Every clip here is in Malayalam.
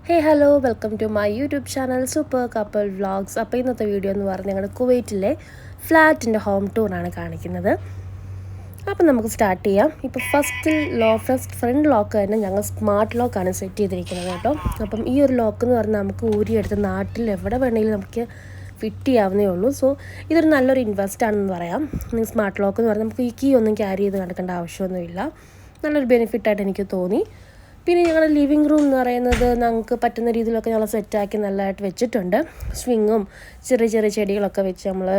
Hey hello welcome to my YouTube channel super couple vlogs. അപ്പോൾ ഇന്നത്തെ വീഡിയോ എന്ന് പറഞ്ഞാൽ ഞങ്ങളുടെ കുവൈറ്റിലെ ഫ്ലാറ്റിൻ്റെ ഹോം ടൂറാണ് കാണിക്കുന്നത്. അപ്പം നമുക്ക് സ്റ്റാർട്ട് ചെയ്യാം. ഇപ്പോൾ ഫസ്റ്റ് ഫ്രണ്ട് ലോക്ക് തന്നെ ഞങ്ങൾ സ്മാർട്ട് ലോക്കാണ് സെറ്റ് ചെയ്തിരിക്കുന്നത് കേട്ടോ. അപ്പം ഈ ഒരു ലോക്ക് എന്ന് പറഞ്ഞാൽ നമുക്ക് ഊരിയെടുത്ത് നാട്ടിൽ എവിടെ വേണമെങ്കിലും നമുക്ക് ഫിറ്റ് ചെയ്യാവുന്നേ ഉള്ളൂ. സോ ഇതൊരു നല്ലൊരു ഇൻവെസ്റ്റ് ആണെന്ന് പറയാം. സ്മാർട്ട് ലോക്ക് എന്ന് പറഞ്ഞാൽ നമുക്ക് ഈ കീ ഒന്നും ക്യാരി ചെയ്ത് നടക്കേണ്ട ആവശ്യമൊന്നുമില്ല. നല്ലൊരു ബെനിഫിറ്റായിട്ട് എനിക്ക് തോന്നി. പിന്നെ ഞങ്ങളുടെ ലിവിങ് റൂം എന്ന് പറയുന്നത് ഞങ്ങൾക്ക് പറ്റുന്ന രീതിയിലൊക്കെ ഞങ്ങൾ സെറ്റാക്കി നല്ലതായിട്ട് വെച്ചിട്ടുണ്ട്. സ്വിങ്ങും ചെറിയ ചെറിയ ചെടികളൊക്കെ വെച്ച് നമ്മൾ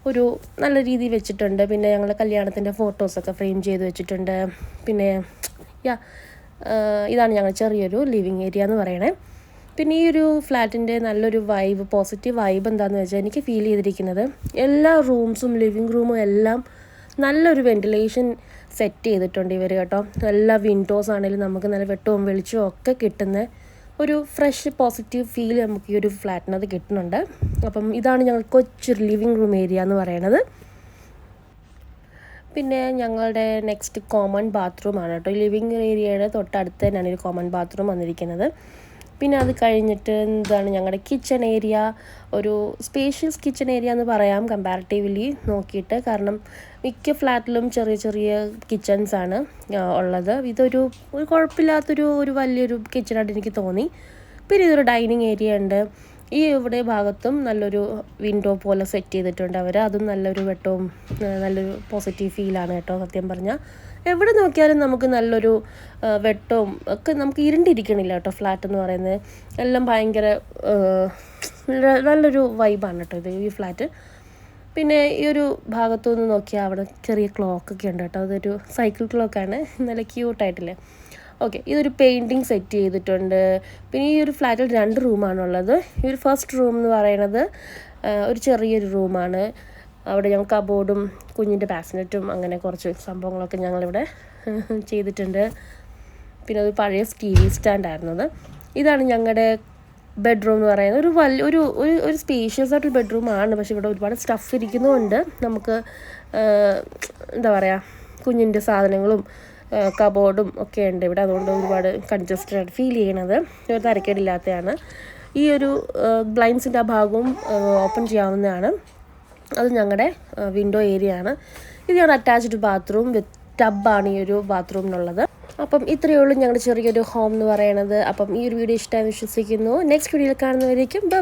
ഒരു നല്ല രീതിയിൽ വെച്ചിട്ടുണ്ട്. പിന്നെ ഞങ്ങളുടെ കല്യാണത്തിൻ്റെ ഫോട്ടോസൊക്കെ ഫ്രെയിം ചെയ്ത് വെച്ചിട്ടുണ്ട്. പിന്നെ ഇതാണ് ഞങ്ങൾ ചെറിയൊരു ലിവിങ് ഏരിയ എന്ന് പറയണേ. പിന്നെ ഈ ഒരു ഫ്ലാറ്റിൻ്റെ നല്ലൊരു പോസിറ്റീവ് വൈബ് എന്താണെന്ന് വെച്ചാൽ എനിക്ക് ഫീൽ ചെയ്തിരിക്കുന്നത് എല്ലാ റൂംസും ലിവിങ് റൂമും എല്ലാം നല്ലൊരു വെൻറ്റിലേഷൻ സെറ്റ് ചെയ്തിട്ടുണ്ട് ഇവർ കേട്ടോ. എല്ലാ വിൻഡോസ് ആണെങ്കിലും നമുക്ക് നല്ല വെട്ടവും വെളിച്ചവും ഒക്കെ കിട്ടുന്ന ഒരു ഫ്രഷ് പോസിറ്റീവ് ഫീൽ നമുക്ക് ഈ ഒരു ഫ്ലാറ്റിനകത്ത് കിട്ടുന്നുണ്ട്. അപ്പം ഇതാണ് ഞങ്ങൾ കൊച്ചൊരു ലിവിങ് റൂം ഏരിയ എന്ന് പറയുന്നത്. പിന്നെ ഞങ്ങളുടെ നെക്സ്റ്റ് കോമൺ ബാത്റൂമാണ് കേട്ടോ. ലിവിങ് ഏരിയയുടെ തൊട്ടടുത്ത് തന്നെയാണ് ഒരു കോമൺ ബാത്റൂം വന്നിരിക്കുന്നത്. പിന്നെ അത് കഴിഞ്ഞിട്ട് എന്താണ് ഞങ്ങളുടെ കിച്ചൺ ഏരിയ, ഒരു സ്പേഷ്യസ് കിച്ചൺ ഏരിയ എന്ന് പറയാം കമ്പാരിറ്റീവ്ലി നോക്കിയിട്ട്. കാരണം മിക്ക ഫ്ലാറ്റിലും ചെറിയ ചെറിയ കിച്ചൺസാണ് ഉള്ളത്. ഇതൊരു കുഴപ്പമില്ലാത്തൊരു വലിയൊരു കിച്ചണായിട്ട് എനിക്ക് തോന്നി. പിന്നെ ഇതൊരു ഡൈനിങ് ഏരിയ ഉണ്ട്. ഈ ഇവിടെ ഭാഗത്തും നല്ലൊരു വിൻഡോ പോലെ സെറ്റ് ചെയ്തിട്ടുണ്ട് അവർ. അതും നല്ലൊരു വെട്ടവും നല്ലൊരു പോസിറ്റീവ് ഫീലാണ് കേട്ടോ. സത്യം പറഞ്ഞാൽ എവിടെ നോക്കിയാലും നമുക്ക് നല്ലൊരു വെട്ടവും ഒക്കെ നമുക്ക് ഇരുണ്ടിരിക്കണില്ല കേട്ടോ. ഫ്ലാറ്റ് എന്ന് പറയുന്നത് എല്ലാം ഭയങ്കര നല്ലൊരു വൈബാണ് കേട്ടോ ഇത് ഈ ഫ്ലാറ്റ്. പിന്നെ ഈ ഒരു ഭാഗത്തു നിന്ന് നോക്കിയാൽ അവിടെ ചെറിയ ക്ലോക്കൊക്കെ ഉണ്ട് കേട്ടോ. അതൊരു സൈക്കിൾ ക്ലോക്കാണ്, നല്ല ക്യൂട്ടായിട്ടില്ലേ. ഓക്കെ, ഇതൊരു പെയിൻറ്റിങ് സെറ്റ് ചെയ്തിട്ടുണ്ട്. പിന്നെ ഈ ഒരു ഫ്ലാറ്റിൽ 2 റൂമാണുള്ളത്. ഈ ഒരു ഫസ്റ്റ് റൂം എന്ന് പറയുന്നത് ഒരു ചെറിയൊരു റൂമാണ്. അവിടെ ഞങ്ങൾ കബോർഡും കുഞ്ഞിൻ്റെ ബാസ്നറ്റും അങ്ങനെ കുറച്ച് സംഭവങ്ങളൊക്കെ ഞങ്ങളിവിടെ ചെയ്തിട്ടുണ്ട്. പിന്നെ ഒരു പഴയ ടി വി സ്റ്റാൻഡായിരുന്നത്. ഇതാണ് ഞങ്ങളുടെ ബെഡ്റൂം എന്ന് പറയുന്നത്. ഒരു സ്പേഷ്യസ് ആയിട്ടൊരു ബെഡ്റൂമാണ്. പക്ഷേ ഇവിടെ ഒരുപാട് സ്റ്റഫ് ഇരിക്കുന്നതുകൊണ്ട് നമുക്ക് എന്താ പറയുക, കുഞ്ഞിൻ്റെ സാധനങ്ങളും കബോർഡും ഒക്കെ ഉണ്ട് ഇവിടെ. അതുകൊണ്ട് ഒരുപാട് കൺജസ്റ്റഡ് ആയിട്ട് ഫീൽ ചെയ്യണത്. ഒരു തരക്കേടില്ലാത്തതാണ്. ഈ ഒരു ബ്ലൈൻഡ്സിൻ്റെ ആ ഭാഗവും ഓപ്പൺ ചെയ്യാവുന്നതാണ്. അത് ഞങ്ങളുടെ വിൻഡോ ഏരിയ ആണ്. ഇത് ഞങ്ങളുടെ അറ്റാച്ച്ഡ് ബാത്റൂം വിത്ത് ടബാണ് ഈ ഒരു ബാത്റൂമിനുള്ളത്. അപ്പം ഇത്രയേ ഉള്ളൂ ഞങ്ങളുടെ ചെറിയൊരു ഹോം എന്ന് പറയണത്. അപ്പം ഈ ഒരു വീഡിയോ ഇഷ്ടമായി വിശ്വസിക്കുന്നു. നെക്സ്റ്റ് വീഡിയോയിൽ കാണുന്നവരേക്കും ബൈ.